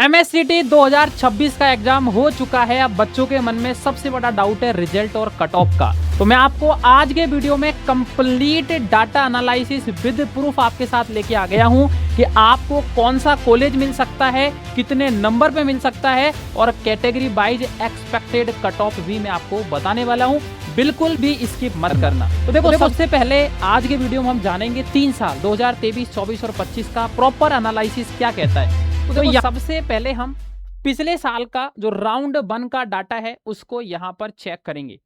MSCT 2026 का exam हो चुका है। अब बच्चों के मन में सबसे बड़ा डाउट है रिजल्ट और कट ऑफ का। तो मैं आपको आज के वीडियो में complete data analysis with proof आपके साथ लेके आ गया हूं कि आपको कौन सा कॉलेज मिल सकता है, कितने नंबर पे मिल सकता है और category wise expected cut off भी मैं आपको बताने वाला हूं। बिल्कुल भी स्किप मत करना। तो देखो सबसे पहले आज के वीडियो में हम जानेंगे 3 साल 2023, 24 और 25 का प्रॉपर एनालिसिस क्या कहता है। तो सबसे पहले हम पिछले साल का जो राउंड 1 का डाटा है उसको यहां पर चेक करेंगे।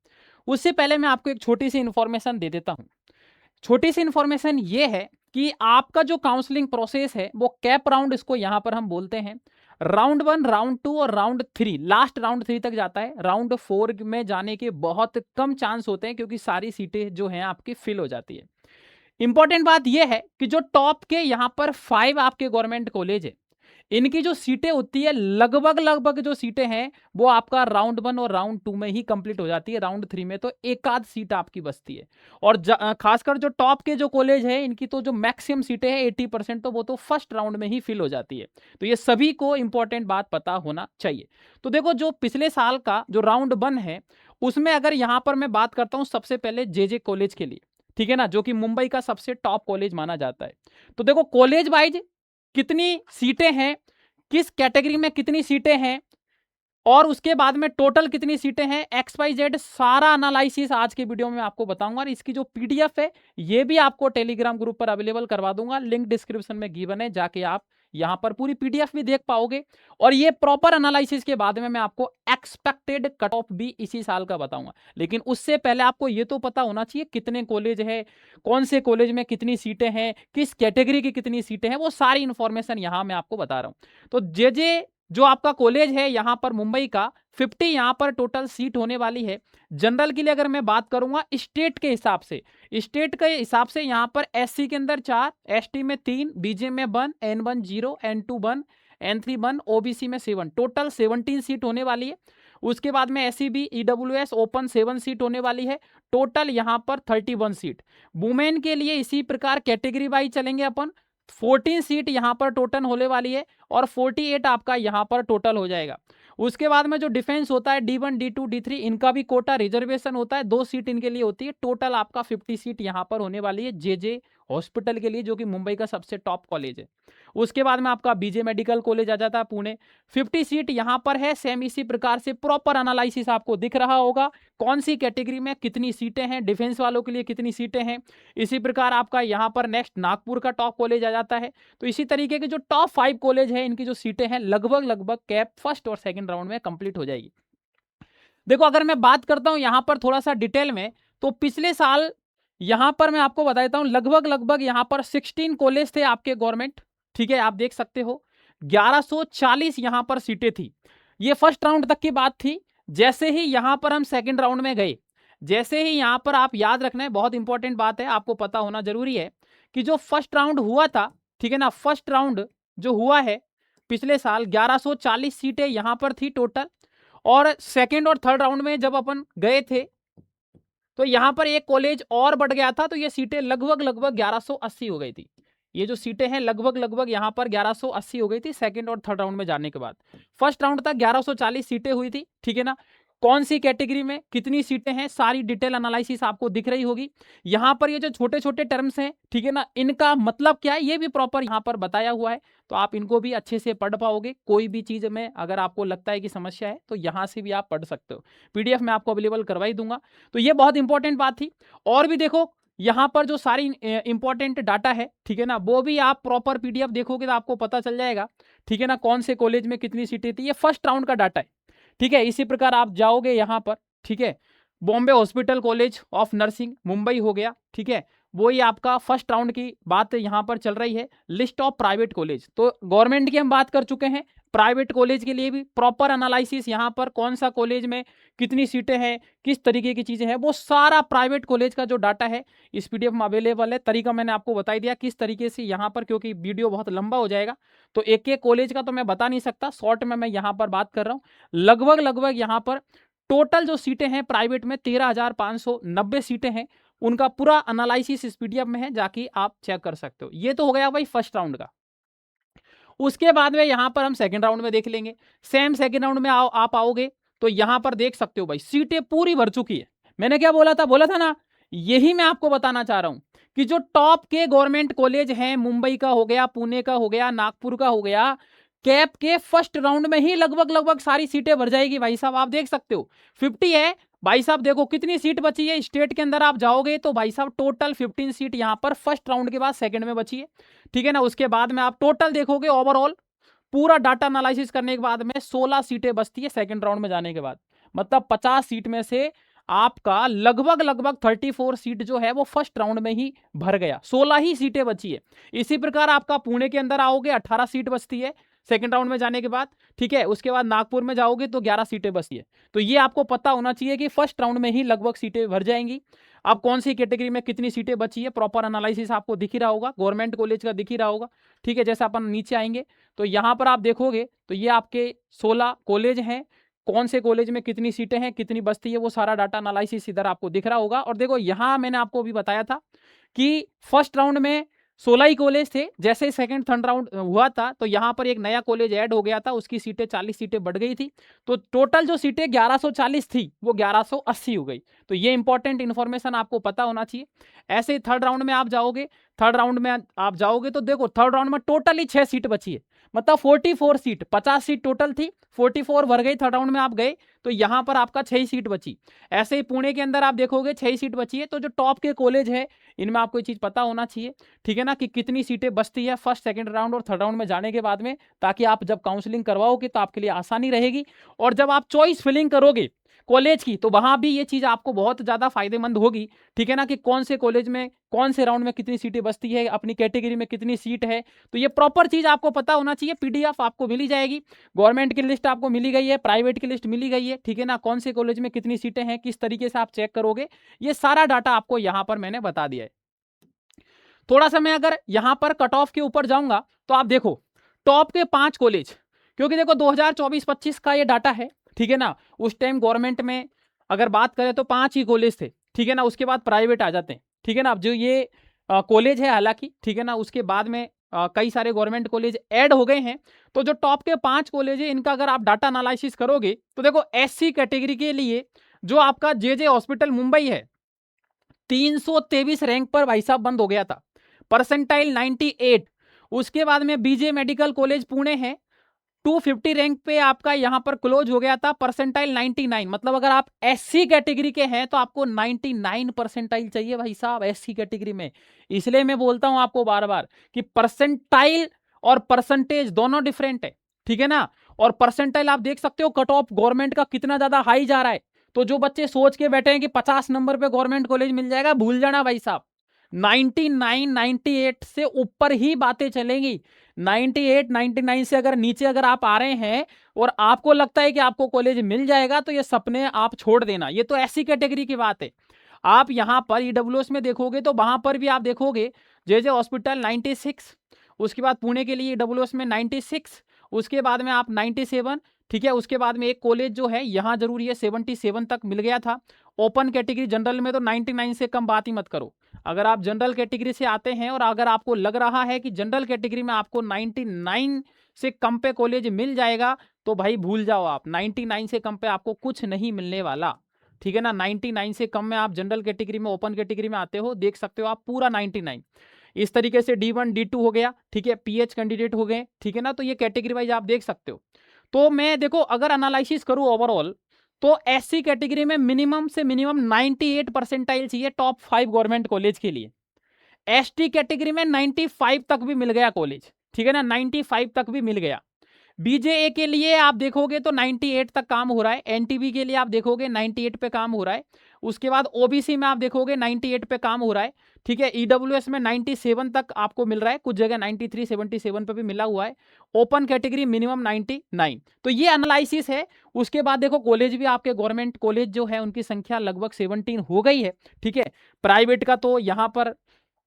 उससे पहले मैं आपको एक छोटी सी इंफॉर्मेशन दे देता हूं। छोटी सी इंफॉर्मेशन ये है कि आपका जो काउंसलिंग प्रोसेस है वो कैप राउंड इसको यहां पर हम बोलते हैं। राउंड 1, राउंड 2 और राउंड 3, लास्ट राउंड 3 तक जाता है। राउंड 4 में जाने के बहुत कम चांस होते हैं क्योंकि सारी सीटें जो हैं आपकी फिल हो जाती है। इंपॉर्टेंट बात यह है कि जो टॉप के यहां पर 5 आपके गवर्नमेंट कॉलेज है, इनकी जो सीटें होती है लगभग जो सीटें हैं वो आपका राउंड 1 और राउंड 2 में ही कंप्लीट हो जाती है। राउंड 3 में तो एक आध सीट आपकी बचती है। और खासकर जो टॉप के जो कॉलेज है इनकी तो जो मैक्सिमम सीटें हैं 80%, तो वो तो फर्स्ट राउंड में ही फिल हो जाती है। तो ये सभी को इंपॉर्टेंट बात पता होना चाहिए। तो देखो जो पिछले साल का जो राउंड 1 है उसमें अगर यहां पर मैं बात करता हूं सबसे पहले जे कॉलेज के लिए, ठीक है ना, जो कि मुंबई का सबसे टॉप कॉलेज माना जाता है। तो देखो कॉलेज वाइज कितनी सीटें हैं, किस कैटेगरी में कितनी सीटें हैं और उसके बाद में टोटल कितनी सीटें हैं, XYZ सारा एनालिसिस आज के वीडियो में आपको बताऊंगा। और इसकी जो पीडीएफ है ये भी आपको टेलीग्राम ग्रुप पर अवेलेबल करवा दूंगा, लिंक डिस्क्रिप्शन में गिवन है, जाके आप यहां पर पूरी पीडीएफ भी देख पाओगे। और ये प्रॉपर एनालिसिस के बाद में मैं आपको एक्सपेक्टेड कट ऑफ भी इसी साल का बताऊंगा। लेकिन उससे पहले आपको ये तो पता होना चाहिए कितने कॉलेज है, कौन से कॉलेज में कितनी सीटें हैं, किस कैटेगरी की कितनी सीटें हैं, वो सारी इंफॉर्मेशन यहां मैं आपको बता रहा हूं। तो जे जो आपका कॉलेज है यहां पर मुंबई का 50 यहां पर टोटल सीट होने वाली है। जनरल के लिए अगर मैं बात करूंगा स्टेट के हिसाब से, यहां पर एससी के अंदर 4, एसटी में 3, बीजे में 1, N1 0, N2 1, N3 1, ओबीसी में 7, टोटल 17 सीट होने वाली है। उसके बाद में एससीबी ईडब्ल्यूएस ओपन 7 सीट होने वाली है, टोटल यहां पर 31 सीट। वुमेन के लिए इसी प्रकार कैटेगरी वाइज चलेंगे अपन, 14 सीट यहां पर टोटल होने वाली है और 48 आपका यहां पर टोटल हो जाएगा। उसके बाद में जो डिफेंस होता है D1, D2, D3, इनका भी कोटा रिजर्वेशन होता है, 2 सीट इनके लिए होती है। टोटल आपका 50 सीट यहां पर होने वाली है जे हॉस्पिटल के लिए, जो कि मुंबई का सबसे टॉप कॉलेज है। उसके बाद में आपका बीजे मेडिकल कॉलेज आ जाता है पुणे, 50 सीट यहां पर है। सेम इसी प्रकार से प्रॉपर एनालिसिस आपको दिख रहा होगा कौन सी कैटेगरी में कितनी सीटें हैं, डिफेंस वालों के लिए कितनी सीटें हैं। इसी प्रकार आपका यहां पर नेक्स्ट नागपुर का टॉप कॉलेज आ जाता है। तो इसी तरीके के जो टॉप 5 कॉलेज है इनकी जो सीटें हैं लगभग कैप फर्स्ट और सेकंड राउंड में कंप्लीट हो जाएगी। देखो अगर मैं बात करता हूं यहां पर थोड़ा सा डिटेल में, तो पिछले साल यहां पर मैं आपको बताता हूं लगभग यहां पर 16 कॉलेज थे आपके गवर्नमेंट, ठीक है, आप देख सकते हो 1140 यहां पर सीटें थी। ये फर्स्ट राउंड तक की बात थी। जैसे ही यहां पर हम सेकंड राउंड में गए, जैसे ही यहां पर आप याद रखना है, बहुत इंपॉर्टेंट बात है, आपको पता होना जरूरी है कि जो फर्स्ट राउंड हुआ था, ठीक है ना, फर्स्ट राउंड जो हुआ है पिछले साल 1140 सीटें यहां पर थी टोटल। और सेकेंड और थर्ड राउंड में जब अपन गए थे तो यहां पर एक कॉलेज और बढ़ गया था, तो ये सीटें लगभग 1180 हो गई थी। ये जो सीटें हैं लगभग यहां पर 1180 हो गई थी सेकंड और थर्ड राउंड में जाने के बाद। फर्स्ट राउंड तक 1140 सीटें हुई थी, ठीक है ना। कौन सी कैटेगरी में कितनी सीटें हैं सारी डिटेल एनालिसिस आपको दिख रही होगी। यहां पर ये जो छोटे छोटे टर्म्स हैं, ठीक है ना, इनका मतलब क्या है ये भी प्रॉपर यहां पर बताया हुआ है, तो आप इनको भी अच्छे से पढ़ पाओगे। कोई भी चीज में अगर आपको लगता है कि समस्या है तो यहां से भी आप पढ़ सकते हो, पीडीएफ में आपको अवेलेबल करवा ही दूंगा। तो ये बहुत इंपॉर्टेंट बात थी। और भी देखो यहां पर जो सारी इंपॉर्टेंट डाटा है, ठीक है ना, वो भी आप प्रॉपर पीडीएफ देखोगे तो आपको पता चल जाएगा, ठीक है ना, कौन से कॉलेज में कितनी सीटें थी। ये फर्स्ट राउंड का डाटा है, ठीक है। इसी प्रकार आप जाओगे यहां पर, ठीक है, Bombay hospital college of nursing Mumbai हो गया, ठीक है, वो ही आपका फर्स्ट राउंड की बात यहां पर चल रही है। लिस्ट ऑफ प्राइवेट कॉलेज, तो गवर्नमेंट की हम बात कर चुके हैं, प्राइवेट कॉलेज के लिए भी प्रॉपर एनालिसिस यहां पर कौन सा कॉलेज में कितनी सीटें हैं, किस तरीके की चीजें हैं, वो सारा प्राइवेट कॉलेज का जो डाटा है इस पीडीएफ में अवेलेबल है। तरीका मैंने आपको बता दिया किस तरीके से यहां पर, क्योंकि वीडियो बहुत लंबा हो जाएगा तो एक एक कॉलेज का तो मैं बता नहीं सकता, शॉर्ट में मैं यहां पर बात कर रहा हूं। लगभग यहां पर टोटल जो सीटें हैं प्राइवेट में 13,590 सीटें हैं, उनका पूरा एनालिसिस इस पीडीएफ में है, जाके आप चेक कर सकते हो। ये तो हो गया भाई फर्स्ट राउंड का। उसके बाद में यहाँ पर हम सेकंड राउंड में देख लेंगे। सेम सेकंड राउंड में आप आओगे तो यहाँ पर देख सकते हो भाई सीटें पूरी भर चुकी है। मैंने क्या बोला था ना, यही मैं आपको बताना चाह रहा हूं कि जो टॉप के गवर्नमेंट कॉलेज हैं, मुंबई का हो गया, पुणे का हो गया, नागपुर का हो गया, कैप के फर्स्ट राउंड में ही लगभग सारी सीटें भर जाएगी भाई साहब। आप देख सकते हो 50 है भाई साहब। देखो कितनी सीट बची है, स्टेट के अंदर आप जाओगे तो भाई साहब टोटल 15 सीट यहाँ पर फर्स्ट राउंड के बाद सेकंड में बची है, ठीक है ना। उसके बाद में आप टोटल देखोगे ओवरऑल पूरा डाटा एनालिसिस करने के बाद में 16 सीटें बचती है सेकंड राउंड में जाने के बाद। मतलब 50 सीट में से आपका लगभग 34 सीट जो है वो फर्स्ट राउंड में ही भर गया, 16 ही सीटें बची है। इसी प्रकार आपका पुणे के अंदर आओगे 18 सीट बचती है सेकंड राउंड में जाने के बाद, ठीक है। उसके बाद नागपुर में जाओगे तो 11 सीटें बचती है। तो ये आपको पता होना चाहिए कि फर्स्ट राउंड में ही लगभग सीटें भर जाएंगी। अब कौन सी कैटेगरी में कितनी सीटें बची है प्रॉपर एनालिसिस आपको दिख ही रहा होगा, गवर्नमेंट कॉलेज का दिख ही रहा होगा, ठीक है। जैसे अपन नीचे आएंगे तो यहाँ पर आप देखोगे तो ये आपके 16 कॉलेज हैं, कौन से कॉलेज में कितनी सीटें हैं, कितनी बचती है, वो सारा डाटा एनालिसिस इधर आपको दिख रहा होगा। और देखो यहाँ मैंने आपको अभी बताया था कि फर्स्ट राउंड में 16 ही कॉलेज थे, जैसे सेकंड थर्ड राउंड हुआ था तो यहाँ पर एक नया कॉलेज ऐड हो गया था, उसकी सीटें 40 सीटें बढ़ गई थी, तो टोटल जो सीटें 1140 थी वो 1180 हो गई। तो ये इंपॉर्टेंट इन्फॉर्मेशन आपको पता होना चाहिए। ऐसे ही थर्ड राउंड में आप जाओगे, तो देखो थर्ड राउंड में टोटली 6 सीट बची है, मतलब 44 सीट, 50 सीट टोटल थी, 44 भर गई, थर्ड राउंड में आप गए तो यहां पर आपका 6 सीट बची। ऐसे ही पुणे के अंदर आप देखोगे 6 सीट बची है। तो जो टॉप के कॉलेज है इनमें आपको ये चीज पता होना चाहिए, ठीक है ना, कि कितनी सीटें बचती है फर्स्ट सेकंड राउंड और थर्ड राउंड में जाने के बाद में, ताकि आप जब काउंसलिंग करवाओगे तो आपके लिए आसानी रहेगी। और जब आप चॉइस फिलिंग करोगे कॉलेज की तो वहां भी ये चीज आपको बहुत ज्यादा फायदेमंद होगी, ठीक है ना, कि कौन से कॉलेज में कौन से राउंड में कितनी सीटें बचती है, अपनी कैटेगरी में कितनी सीट है। तो ये प्रॉपर चीज आपको पता होना चाहिए। पीडीएफ आपको मिली जाएगी, गवर्नमेंट की लिस्ट आपको मिली गई है, प्राइवेट की लिस्ट मिली गई है, ठीक है ना, कौन से कॉलेज में कितनी सीटें हैं, किस तरीके से आप चेक करोगे, ये सारा डाटा आपको यहां पर मैंने बता दिया है। थोड़ा सा मैं अगर यहां पर कट ऑफ के ऊपर जाऊंगा तो आप देखो टॉप के 5 कॉलेज, क्योंकि देखो 2024-25 का ये डाटा है, ठीक है ना। उस टाइम गवर्नमेंट में अगर बात करें तो 5 ही कॉलेज थे, ठीक है ना, उसके बाद प्राइवेट आ जाते हैं, ठीक है ना। अब जो ये कॉलेज है हालांकि, ठीक है ना, उसके बाद में कई सारे गवर्नमेंट कॉलेज ऐड हो गए हैं। तो जो टॉप के 5 कॉलेज है इनका अगर आप डाटा एनालिसिस करोगे तो देखो एससी कैटेगरी के लिए जो आपका जे हॉस्पिटल मुंबई है 323 रैंक पर भाई साहब बंद हो गया था, परसेंटाइल 98। उसके बाद में बीजे मेडिकल कॉलेज पुणे है 250 रैंक पे आपका यहां पर क्लोज हो गया था, परसेंटाइल 99। मतलब अगर आप एससी कैटेगरी के हैं तो आपको 99 परसेंटाइल चाहिए भाई साहब एससी कैटेगरी में। इसलिए मैं बोलता हूं आपको बार बार कि परसेंटाइल और परसेंटेज दोनों डिफरेंट है, ठीक है ना। और परसेंटाइल आप देख सकते हो कट ऑफ गवर्नमेंट का कितना ज्यादा हाई जा रहा है। तो जो बच्चे सोच के बैठे हैं कि 50 नंबर पे गवर्नमेंट कॉलेज मिल जाएगा, भूल जाना भाई साहब। 99 98 से ऊपर ही बातें चलेंगी। 98 99 से अगर नीचे अगर आप आ रहे हैं और आपको लगता है कि आपको कॉलेज मिल जाएगा तो ये सपने आप छोड़ देना। ये तो ऐसी कैटेगरी की बात है। आप यहां पर ईडब्ल्यूएस में देखोगे तो वहां पर भी आप देखोगे जे हॉस्पिटल 96, उसके बाद पुणे के लिए ईडब्ल्यूएस में 96, उसके बाद में आप 97, ठीक है। उसके बाद में एक कॉलेज जो है यहां जरूरी है 77 तक मिल गया था। ओपन कैटेगरी जनरल में तो 99 से कम बात ही मत करो। अगर आप जनरल कैटेगरी से आते हैं और अगर आपको लग रहा है कि जनरल कैटेगरी में आपको 99 से कम पे कॉलेज मिल जाएगा तो भाई भूल जाओ आप, 99 से कम पे आपको कुछ नहीं मिलने वाला, ठीक है ना। 99 से कम में आप जनरल कैटेगरी में ओपन कैटेगरी में आते हो, देख सकते हो आप पूरा 99। इस तरीके से D1 D2 हो गया, ठीक है, पीएच कैंडिडेट हो गए, ठीक है ना। तो ये कैटेगरी वाइज आप देख सकते हो। तो मैं देखो अगर एनालिसिस करूं ओवरऑल तो एससी कैटेगरी में मिनिमम से मिनिमम 98 परसेंटाइल चाहिए टॉप 5 गवर्नमेंट कॉलेज के लिए। एसटी कैटेगरी में 95 तक भी मिल गया कॉलेज, ठीक है ना, 95 तक भी मिल गया। बीजेए के लिए आप देखोगे तो 98 तक काम हो रहा है, एनटीबी के लिए आप देखोगे 98 पे काम हो रहा है। उसके बाद ओबीसी में आप देखोगे 98 पे काम हो रहा है, ठीक है। ईडब्ल्यूएस में 97 तक आपको मिल रहा है, कुछ जगह 93 77 पे भी मिला हुआ है। Open category minimum 99। तो ये एनालिसिस है। उसके बाद देखो कॉलेज भी आपके गवर्नमेंट कॉलेज जो है उनकी संख्या लगभग 17 हो गई है, ठीक है। प्राइवेट का तो यहाँ पर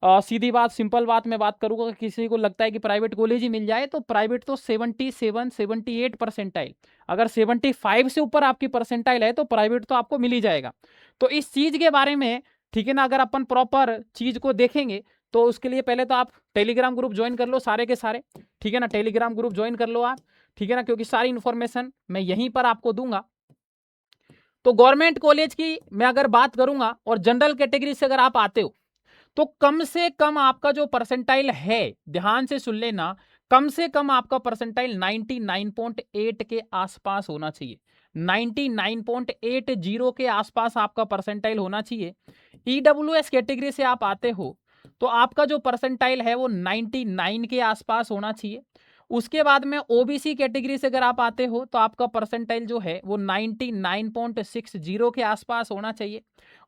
सीधी बात सिंपल बात मैं बात करूंगा, किसी को लगता है कि प्राइवेट कॉलेज ही मिल जाए तो प्राइवेट तो 77 78 परसेंटाइल, अगर 75 से ऊपर आपकी परसेंटाइल है तो प्राइवेट तो आपको मिल ही जाएगा। तो इस चीज के बारे में, ठीक है ना, अगर अपन प्रॉपर चीज को देखेंगे तो उसके लिए पहले तो आप टेलीग्राम ग्रुप ज्वाइन कर लो सारे के सारे, ठीक है ना। टेलीग्राम ग्रुप ज्वाइन कर लो आप, ठीक है ना, क्योंकि सारी इन्फॉर्मेशन मैं यहीं पर आपको दूंगा। तो गवर्नमेंट कॉलेज की मैं अगर बात करूंगा और जनरल कैटेगरी से अगर आप आते हो तो कम से कम आपका जो परसेंटाइल है, ध्यान से सुन लेना, कम से कम आपका परसेंटाइल 99.8 के आसपास होना चाहिए। 99.80 के आसपास आपका परसेंटाइल होना चाहिए। ईडब्ल्यूएस कैटेगरी से आप आते हो तो आपका जो परसेंटाइल है वो 99 के आसपास होना चाहिए। उसके बाद में ओबीसी कैटेगरी से अगर आप आते हो तो आपका परसेंटाइल जो है वो 99.60 के आसपास होना चाहिए।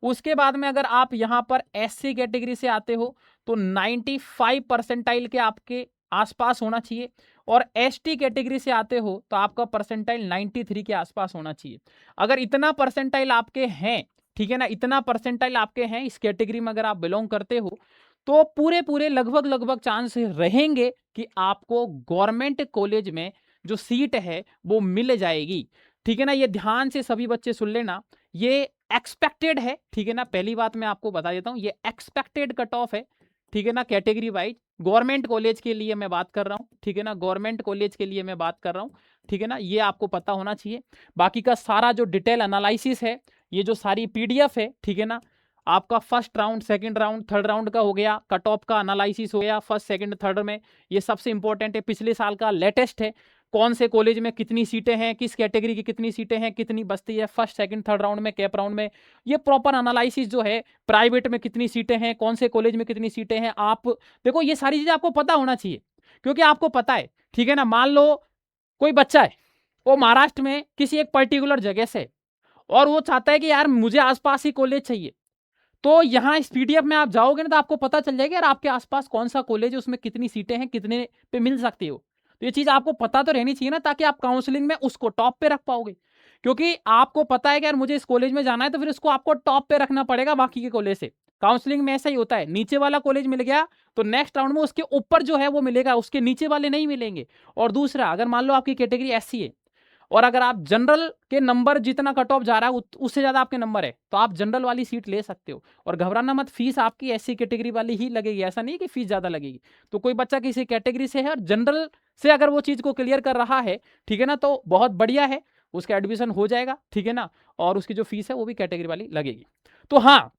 उसके बाद में अगर आप यहाँ पर एससी कैटेगरी से आते हो तो 95 परसेंटाइल के आपके आसपास होना चाहिए। और एसटी कैटेगरी से आते हो तो आपका परसेंटाइल 93 के आसपास होना चाहिए। अगर इतना परसेंटाइल आपके हैं, ठीक है ना, इतना परसेंटाइल आपके हैं इस कैटेगरी में अगर आप बिलोंग करते हो तो पूरे पूरे लगभग चांस रहेंगे कि आपको गवर्नमेंट कॉलेज में जो सीट है वो मिल जाएगी, ठीक है ना। ये ध्यान से सभी बच्चे सुन लेना, ये एक्सपेक्टेड है, ठीक है ना। पहली बात मैं आपको बता देता हूं, ये एक्सपेक्टेड कट ऑफ है, ठीक है ना, कैटेगरी वाइज। गवर्नमेंट कॉलेज के लिए मैं बात कर रहा हूं, ठीक है ना, गवर्नमेंट कॉलेज के लिए मैं बात कर रहा हूं, ठीक है ना, ये आपको पता होना चाहिए। बाकी का सारा जो डिटेल एनालिसिस है, ये जो सारी पीडीएफ है, ठीक है ना, आपका first round, second round, third round का हो गया, कट ऑफ का एनालिसिस हो गया फर्स्ट सेकंड थर्ड में, ये सबसे इंपॉर्टेंट है। पिछले साल का लेटेस्ट है, कौन से कॉलेज में कितनी सीटें हैं, किस कैटेगरी की कितनी सीटें हैं, कितनी बचती है फर्स्ट सेकंड थर्ड राउंड में, कैप राउंड में, ये प्रॉपर एनालिसिस जो है, प्राइवेट में कितनी सीटें हैं, कौन से कॉलेज में कितनी सीटें हैं, आप देखो ये सारी चीजें आपको पता होना चाहिए। क्योंकि आपको पता है, ठीक है ना, मान लो कोई बच्चा है वो महाराष्ट्र में किसी एक पर्टिकुलर जगह से, और वो चाहता है कि यार मुझे आसपास ही कॉलेज चाहिए, तो यहाँ इस पीडीएफ में आप जाओगे ना तो आपको पता चल जाएगा यार आपके आसपास कौन सा कॉलेज है, उसमें कितनी सीटें हैं, कितने पे मिल सकती हो। तो ये चीज आपको पता तो रहनी चाहिए ना, ताकि आप काउंसलिंग में उसको टॉप पे रख पाओगे। क्योंकि आपको पता है कि यार मुझे इस कॉलेज में जाना है, तो फिर उसको आपको टॉप पे रखना पड़ेगा बाकी के कॉलेज से। काउंसलिंग में ऐसा ही होता है, नीचे वाला कॉलेज मिल गया तो नेक्स्ट राउंड में उसके ऊपर जो है वो मिलेगा, उसके नीचे वाले नहीं मिलेंगे। और दूसरा, अगर मान लो आपकी कैटेगरी एससी है और अगर आप जनरल के नंबर जितना कट ऑफ जा रहा है उससे ज्यादा आपके नंबर है, तो आप जनरल वाली सीट ले सकते हो। और घबराना मत, फीस आपकी एससी कैटेगरी वाली ही लगेगी, ऐसा नहीं कि फीस ज्यादा लगेगी। तो कोई बच्चा किसी कैटेगरी से है और जनरल से अगर वो चीज को क्लियर कर रहा है, ठीक है ना, तो बहुत बढ़िया है, उसका एडमिशन हो जाएगा, ठीक है ना, और उसकी जो फीस है वो भी कैटेगरी वाली लगेगी। तो हाँ,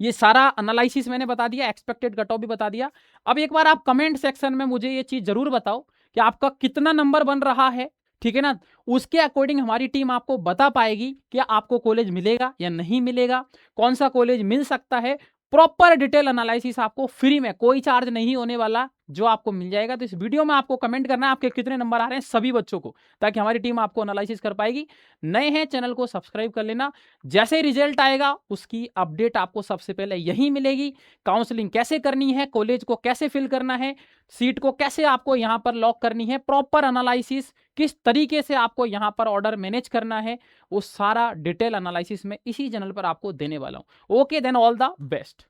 ये सारा एनालिसिस मैंने बता दिया, एक्सपेक्टेड कट ऑफ भी बता दिया। अब एक बार आप कमेंट सेक्शन में मुझे ये चीज जरूर बताओ कि आपका कितना नंबर बन रहा है, ठीक है ना। उसके अकॉर्डिंग हमारी टीम आपको बता पाएगी कि आपको कॉलेज मिलेगा या नहीं मिलेगा, कौन सा कॉलेज मिल सकता है। प्रॉपर डिटेल एनालिसिस आपको फ्री में, कोई चार्ज नहीं होने वाला, जो आपको मिल जाएगा। तो इस वीडियो में आपको कमेंट करना है आपके कितने नंबर आ रहे हैं सभी बच्चों को, ताकि हमारी टीम आपको एनालिसिस कर पाएगी। नए हैं चैनल को सब्सक्राइब कर लेना, जैसे रिजल्ट आएगा उसकी अपडेट आपको सबसे पहले यही मिलेगी। काउंसलिंग कैसे करनी है, कॉलेज को कैसे फिल करना है, सीट को कैसे आपको यहाँ पर लॉक करनी है, प्रॉपर एनालिसिस किस तरीके से आपको यहाँ पर ऑर्डर मैनेज करना है, वो सारा डिटेल एनालिसिस में इसी चैनल पर आपको देने वाला हूँ। Okay then, all the best.